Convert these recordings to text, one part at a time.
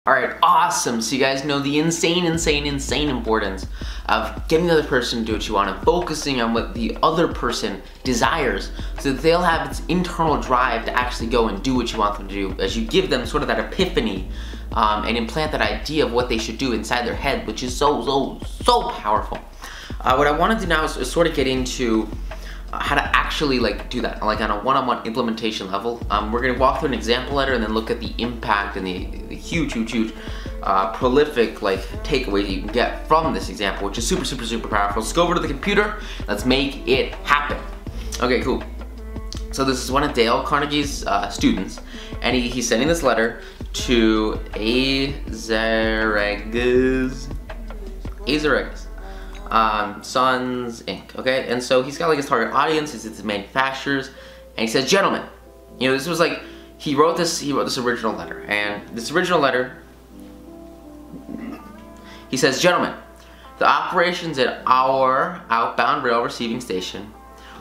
Alright, awesome. So you guys know the insane importance of getting the other person to do what you want and focusing on what the other person desires so that they'll have its internal drive to actually go and do what you want them to do as you give them sort of that epiphany and implant that idea of what they should do inside their head, which is so powerful. What I want to do now is sort of get into how to actually do that, on a one-on-one implementation level. We're going to walk through an example letter and then look at the impact and the huge prolific takeaways you can get from this example, which is super powerful. Let's go over to the computer. Let's make it happen. Okay, cool. So this is one of Dale Carnegie's students, and he's sending this letter to Azaragas Sons Inc. Okay, and so he's got his target audience, it's the manufacturers, and he says, gentlemen, this was he wrote this original letter, and this original letter, he says, gentlemen, the operations at our outbound rail receiving station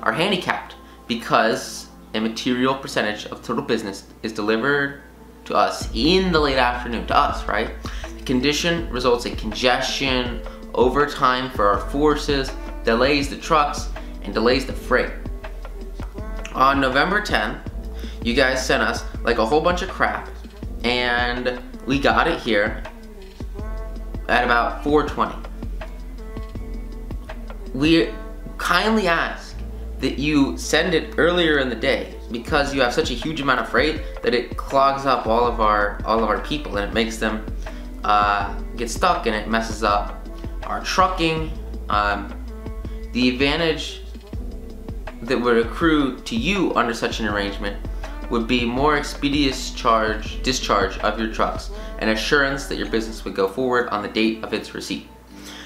are handicapped because a material percentage of total business is delivered to us in the late afternoon, to us, right? The condition results in congestion, overtime for our forces, delays the trucks, and delays the freight. On November 10th, you guys sent us a whole bunch of crap, and we got it here at about 4:20. We kindly ask that you send it earlier in the day because you have such a huge amount of freight that it clogs up all of our people, and it makes them get stuck, and it messes up our trucking. The advantage that would accrue to you under such an arrangement would be more expeditious discharge of your trucks and assurance that your business would go forward on the date of its receipt.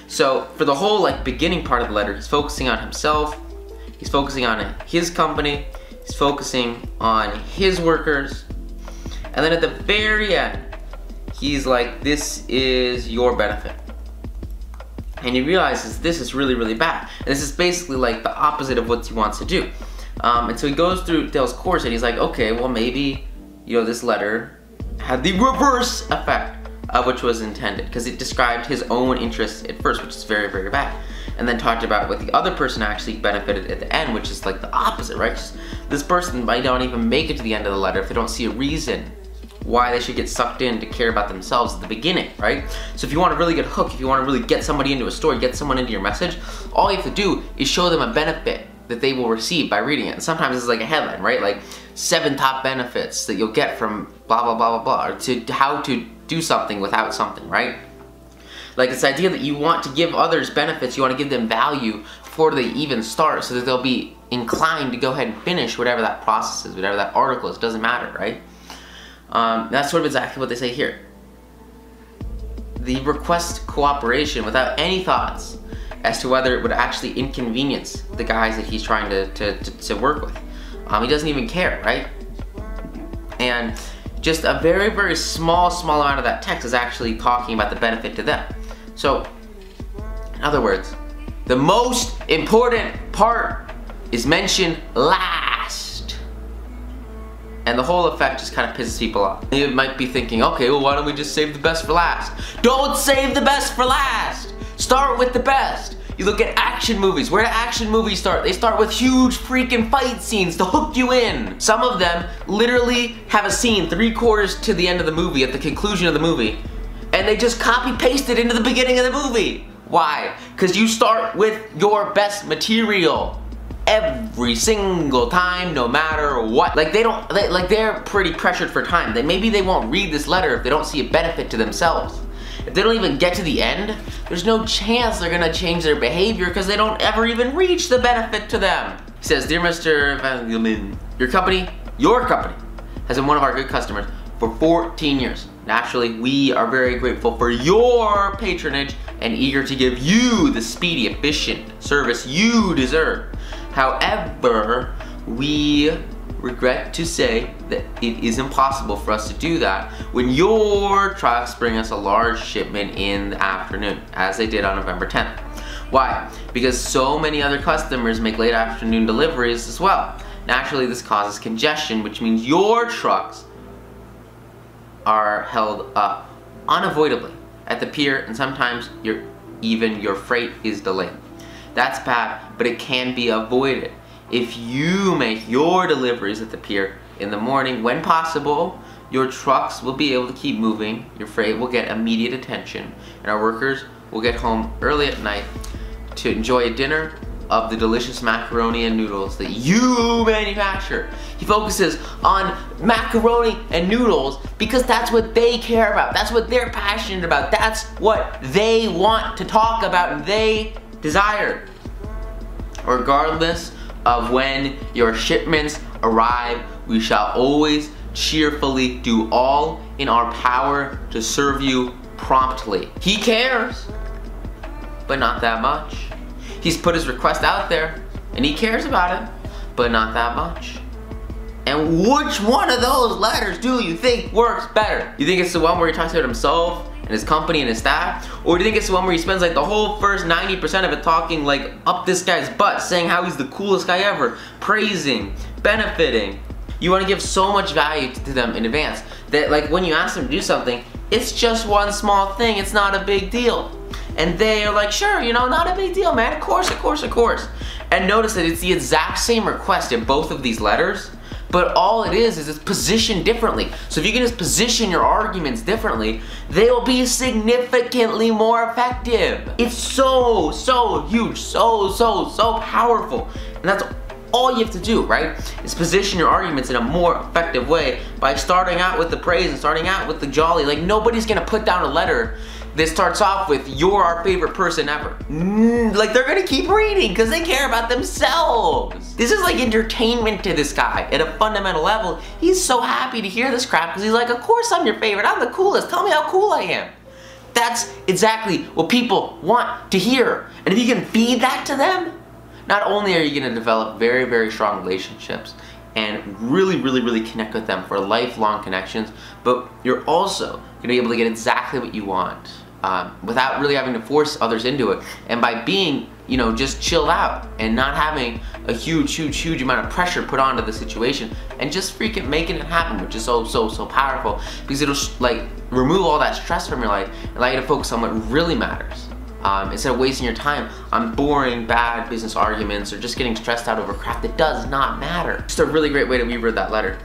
So for the whole beginning part of the letter, he's focusing on himself, he's focusing on his company, he's focusing on his workers, and then at the very end, he's like, this is your benefit. And he realizes this is really bad. And this is basically the opposite of what he wants to do. And so he goes through Dale's course and he's like, okay, well maybe, this letter had the reverse effect of which was intended, because it described his own interests at first, which is very bad. And then talked about what the other person actually benefited at the end, which is the opposite, right? This person might not even make it to the end of the letter if they don't see a reason why they should get sucked in to care about themselves at the beginning, right? So if you want a really good hook, if you want to really get somebody into a story, get someone into your message, all you have to do is show them a benefit that they will receive by reading it. And sometimes it's a headline, right? 7 top benefits that you'll get from blah blah blah, or to how to do something without something, right? This idea that you want to give others benefits, you want to give them value before they even start, so that they'll be inclined to go ahead and finish whatever that process is, whatever that article is, doesn't matter, right? That's sort of exactly what they say here. The request cooperation without any thoughts as to whether it would actually inconvenience the guys that he's trying to work with. He doesn't even care, right? And just a very small amount of that text is actually talking about the benefit to them. So, in other words, the most important part is mentioned last. And the whole effect just kind of pisses people off. You might be thinking, okay, well why don't we just save the best for last? Don't save the best for last! Start with the best. You look at action movies. Where do action movies start? They start with huge freaking fight scenes to hook you in. Some of them literally have a scene 3/4 to the end of the movie, at the conclusion of the movie, and they just copy paste it into the beginning of the movie. Why? Because you start with your best material every single time, no matter what. They're pretty pressured for time. Maybe they won't read this letter if they don't see a benefit to themselves. If they don't even get to the end, there's no chance they're gonna change their behavior because they don't ever even reach the benefit to them. He says, dear Mr. Van Gilman, your company has been one of our good customers for 14 years. Naturally, we are very grateful for your patronage and eager to give you the speedy, efficient service you deserve. However, we regret to say that it is impossible for us to do that when your trucks bring us a large shipment in the afternoon, as they did on November 10th. Why? Because so many other customers make late afternoon deliveries as well. Naturally, this causes congestion, which means your trucks are held up unavoidably at the pier, and sometimes even your freight is delayed. That's bad, but it can be avoided. If you make your deliveries at the pier in the morning when possible, your trucks will be able to keep moving, your freight will get immediate attention, and our workers will get home early at night to enjoy a dinner of the delicious macaroni and noodles that you manufacture. He focuses on macaroni and noodles because that's what they care about. That's what they're passionate about. That's what they want to talk about and they desire. Regardless of when your shipments arrive, we shall always cheerfully do all in our power to serve you promptly. He cares, but not that much. He's put his request out there, and he cares about it, but not that much. And which one of those letters do you think works better? You think it's the one where he talks about himself and his company and his staff? Or do you think it's the one where he spends like the whole first 90% of it talking like up this guy's butt, saying how he's the coolest guy ever, praising, benefiting? You want to give so much value to them in advance that like when you ask them to do something, it's just one small thing, it's not a big deal. And they are like, sure, you know, not a big deal, man, of course, of course, of course. And notice that it's the exact same request in both of these letters, but all it is it's positioned differently. So if you can just position your arguments differently, they will be significantly more effective. It's so huge, so powerful. And that's all you have to do, right? Is position your arguments in a more effective way by starting out with the praise and starting out with the jolly. Like nobody's gonna put down a letter that starts off with, "You're our favorite person ever." Like they're gonna keep reading because they care about themselves. This is like entertainment to this guy at a fundamental level. He's so happy to hear this crap because he's like, of course I'm your favorite, I'm the coolest, tell me how cool I am. That's exactly what people want to hear. And if you can feed that to them, not only are you gonna develop very strong relationships and really connect with them for lifelong connections, but you're also gonna be able to get exactly what you want without really having to force others into it. And by being, you know, just chilled out and not having a huge amount of pressure put onto the situation and just freaking making it happen, which is so powerful because it'll like remove all that stress from your life and allow you to focus on what really matters. Instead of wasting your time on boring, bad business arguments or just getting stressed out over crap that does not matter. Just a really great way to reword that letter.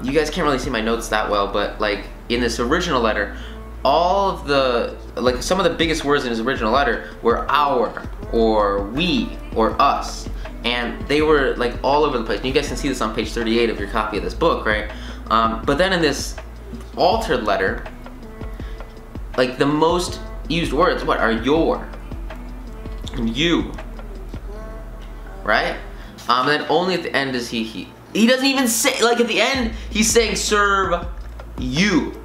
You guys can't really see my notes that well, but like in this original letter, all of the, like some of the biggest words in his original letter were our, or we, or us. And they were like all over the place. And you guys can see this on page 38 of your copy of this book, right? But then in this altered letter, like the most used words, what are your, and you, right? And then only at the end does he doesn't even say, like at the end, he's saying serve you.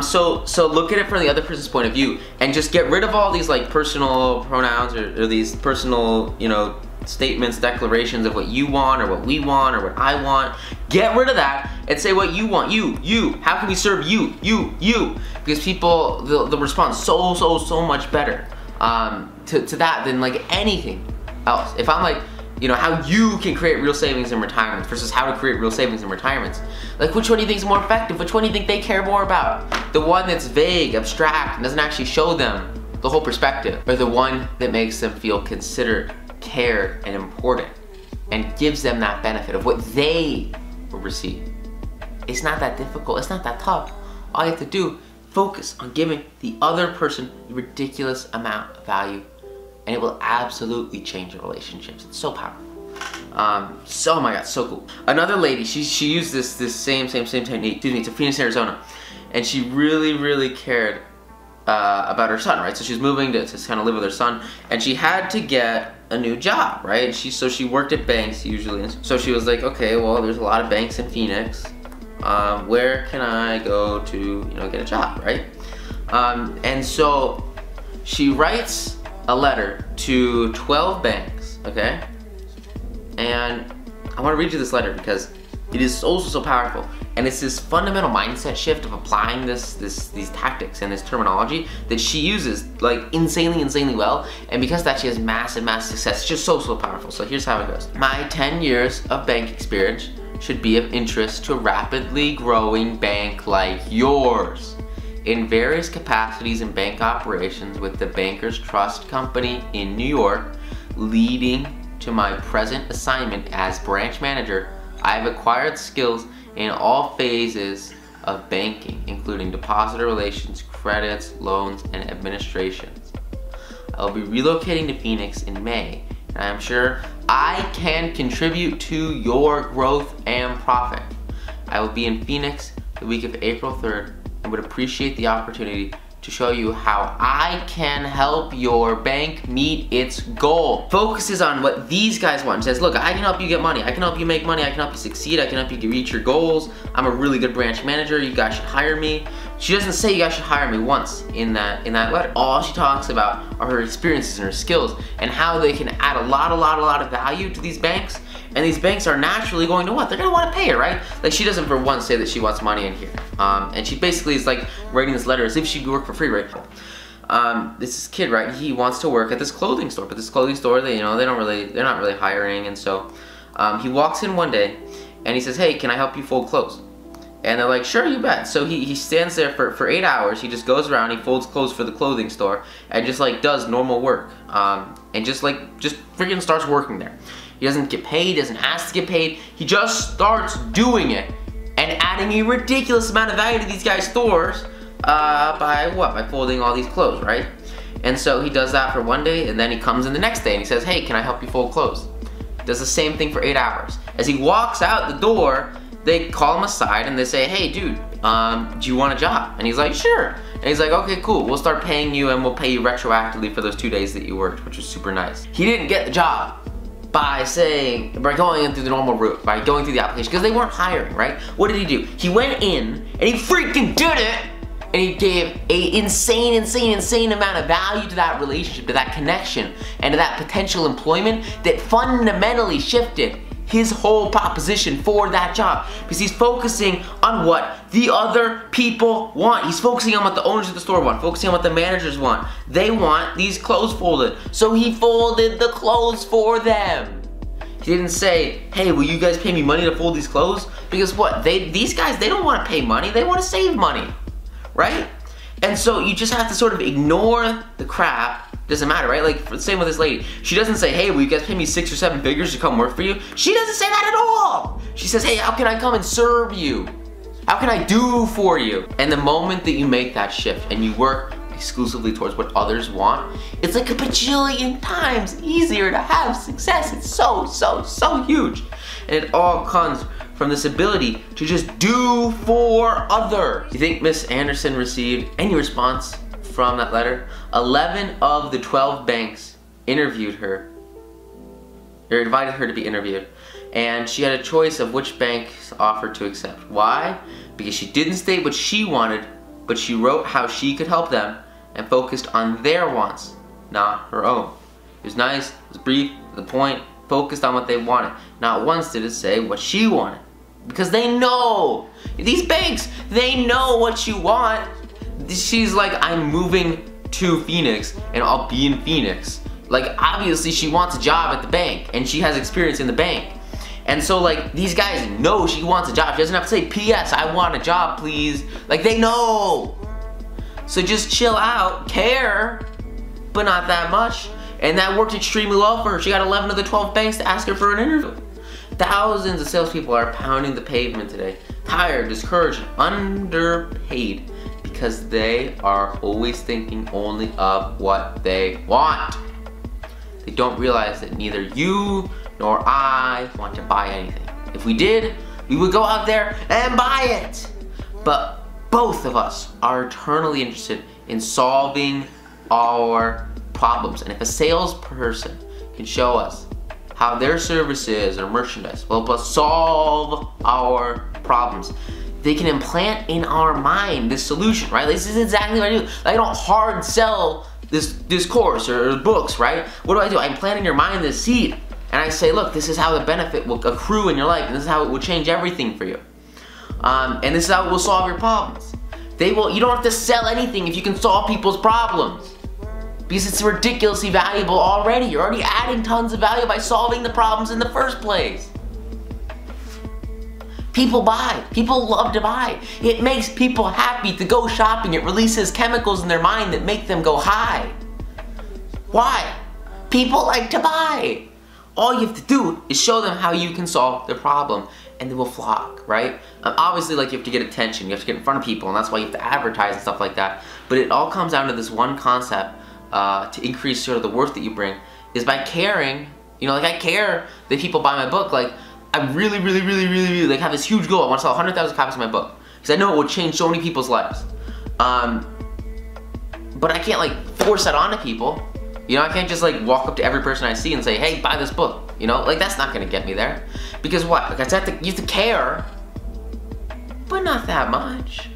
So look at it from the other person's point of view and just get rid of all these like personal pronouns or these personal, you know, statements, declarations of what you want or what we want or what I want. Get rid of that and say what you want. You. How can we serve you? You. Because people, they'll respond so much better to that than like anything else. If I'm like, you know, how you can create real savings in retirement versus how to create real savings in retirements. Like which one do you think is more effective? Which one do you think they care more about? The one that's vague, abstract, and doesn't actually show them the whole perspective, or the one that makes them feel considered, cared, and important, and gives them that benefit of what they will receive. It's not that difficult, it's not that tough. All you have to do, focus on giving the other person a ridiculous amount of value, and it will absolutely change your relationships. It's so powerful. Oh my god, so cool. Another lady, she used this same technique, to Phoenix, Arizona, and she really cared about her son, right? So she's moving to kind of live with her son, and she had to get a new job, right? So she worked at banks usually, and so she was like, okay, well, there's a lot of banks in Phoenix. Where can I go to, you know, get a job, right? And so she writes a letter to 12 banks, okay? And I want to read you this letter because it is also so powerful. And it's this fundamental mindset shift of applying these tactics and this terminology that she uses like insanely well. And because of that, she has massive success. It's just so powerful. So here's how it goes. My 10 years of bank experience should be of interest to a rapidly growing bank like yours. in various capacities in bank operations with the Bankers Trust Company in New York, leading to my present assignment as branch manager. I have acquired skills in all phases of banking, including depositor relations, credits, loans, and administrations. I will be relocating to Phoenix in May, and I am sure I can contribute to your growth and profit. I will be in Phoenix the week of April 3rd and would appreciate the opportunity to show you how I can help your bank meet its goal. Focuses on what these guys want. She says, look, I can help you get money. I can help you make money. I can help you succeed. I can help you reach your goals. I'm a really good branch manager. You guys should hire me. She doesn't say you guys should hire me once in that letter. All she talks about are her experiences and her skills and how they can add a lot of value to these banks. And these banks are naturally going to what? They're gonna want to pay her, right? Like, she doesn't for once say that she wants money in here. And she basically is like writing this letter as if she'd work for free, right? This kid, right? He wants to work at this clothing store, but this clothing store, they're not really hiring. And so he walks in one day and he says, hey, can I help you fold clothes? And they're like, sure, you bet. So he stands there for 8 hours. He just goes around, he folds clothes for the clothing store and just like does normal work. And just freaking starts working there. He doesn't get paid, doesn't ask to get paid. He just starts doing it and adding a ridiculous amount of value to these guys' stores by what? By folding all these clothes, right? And so he does that for one day, and then he comes in the next day and he says, hey, can I help you fold clothes? Does the same thing for 8 hours. As he walks out the door, they call him aside and they say, hey, dude, do you want a job? And he's like, sure. And he's like, okay, cool, we'll start paying you and we'll pay you retroactively for those 2 days that you worked, which was super nice. He didn't get the job by going in through the normal route, by going through the application, because they weren't hiring, right? What did he do? He went in and he freaking did it, and he gave a insane amount of value to that relationship, to that connection, and to that potential employment that fundamentally shifted his whole proposition for that job, because he's focusing on what the other people want. He's focusing on what the owners of the store want, focusing on what the managers want. They want these clothes folded, so he folded the clothes for them. He didn't say, hey, will you guys pay me money to fold these clothes? Because what? These guys, they don't want to pay money, they want to save money, right? And so you just have to sort of ignore the crap. Doesn't matter, right? Like, same with this lady. She doesn't say, hey, will you guys pay me 6 or 7 figures to come work for you? She doesn't say that at all. She says, hey, how can I come and serve you? How can I do for you? And the moment that you make that shift and you work exclusively towards what others want, it's like a bajillion times easier to have success. It's so huge. And it all comes from this ability to just do for others. Do you think Miss Anderson received any response from that letter? 11 of the 12 banks interviewed her, or invited her to be interviewed, and she had a choice of which bank's offer to accept. Why? Because she didn't state what she wanted, but she wrote how she could help them and focused on their wants, not her own. It was nice, it was brief, to the point, focused on what they wanted. Not once did it say what she wanted, because they know. These banks, they know what you want. She's like, I'm moving to Phoenix and I'll be in Phoenix. Like, obviously she wants a job at the bank and she has experience in the bank. And so like, these guys know she wants a job. She doesn't have to say, P.S. I want a job, please. Like, they know. So just chill out, care, but not that much. And that worked extremely well for her. She got 11 of the 12 banks to ask her for an interview. Thousands of salespeople are pounding the pavement today, tired, discouraged, underpaid, because they are always thinking only of what they want. They don't realize that neither you nor I want to buy anything. If we did, we would go out there and buy it. But both of us are eternally interested in solving our problems. And if a salesperson can show us how their services or merchandise will help us solve our problems, they can implant in our mind this solution, right? This is exactly what I do. I don't hard sell this course or books, right? What do? I implant in your mind this seed, and I say, look, this is how the benefit will accrue in your life, and this is how it will change everything for you. And this is how it will solve your problems. You don't have to sell anything if you can solve people's problems, because it's ridiculously valuable already. You're already adding tons of value by solving the problems in the first place. People buy. People love to buy. It makes people happy to go shopping. It releases chemicals in their mind that make them go high. Why? People like to buy. All you have to do is show them how you can solve their problem, and they will flock, right? Obviously, like, you have to get attention. You have to get in front of people, and that's why you have to advertise and stuff like that. But it all comes down to this one concept to increase sort of the worth that you bring is by caring. You know, like, I care that people buy my book. Like, I really like have this huge goal. I want to sell 100,000 copies of my book because I know it will change so many people's lives. But I can't like force that onto people. You know, I can't just like walk up to every person I see and say, "Hey, buy this book." You know, like that's not gonna get me there. Because what? Like you have to care, but not that much.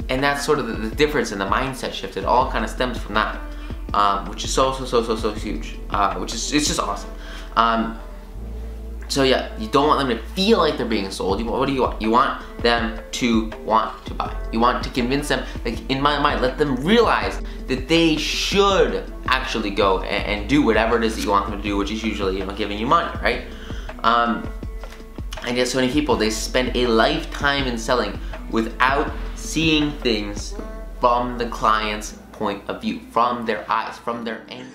And that's sort of the difference in the mindset shift. It all kind of stems from that, which is so huge. It's just awesome. So yeah, you don't want them to feel like they're being sold. What do you want? You want them to want to buy. You want to convince them, like in my mind, let them realize that they should actually go and do whatever it is that you want them to do, which is usually, you know, giving you money, right? And yet so many people, they spend a lifetime in selling without seeing things from the client's point of view, from their eyes, from their end.